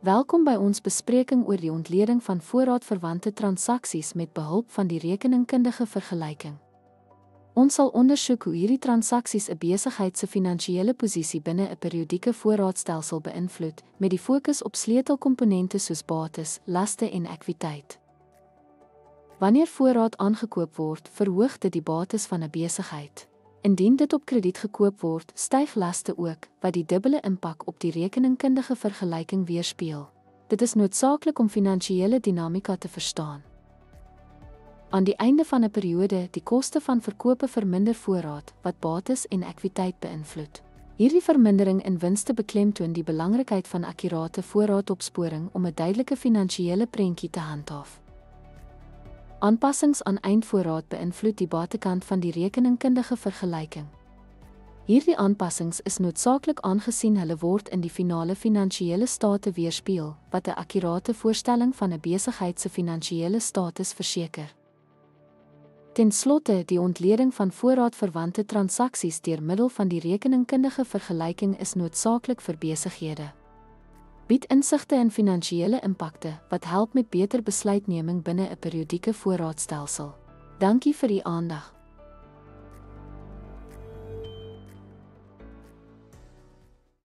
Welkom by ons bespreking oor die ontleding van voorraadverwante transaksies met behulp van die rekeningkundige vergelyking. Ons sal ondersoek hoe hierdie transaksies 'n besigheid se finansiële posisie binne 'n periodieke voorraadstelsel beïnvloed, met die fokus op sleutelkomponente soos bates, laste en ekwiteit. Wanneer voorraad aangekoop word, verhoog dit die bates van 'n besigheid. Indien dit op krediet gekoop word, styg laste ook, wat die dubbele impak op die rekeningkundige vergelyking weerspieël. Dit is noodsaaklik om finansiële dinamika te verstaan. Aan die einde van 'n periode, die koste van verkope verminder voorraad, wat bates en ekwiteit beïnvloed. Hierdie vermindering in winste beklemtoon die belangrikheid van akkurate voorraadopsporing om 'n duidelike finansiële prentjie te handhaaf. Aanpassings aan eindvoorraad beïnvloed die batekant van die rekeningkundige vergelyking. Hierdie aanpassings is noodsaaklik aangesien hulle word in die finale finansiële state weerspieël, wat 'n akkurate voorstelling van 'n besigheid se finansiële status verseker. Ten slotte, die ontleding van voorraadverwante transaksies deur middel van die rekeningkundige vergelyking is noodsaaklik vir besighede. Bied insigte in finansiële impakte wat help met beter besluitneming binne 'n periodieke voorraadstelsel. Dankie vir u aandag.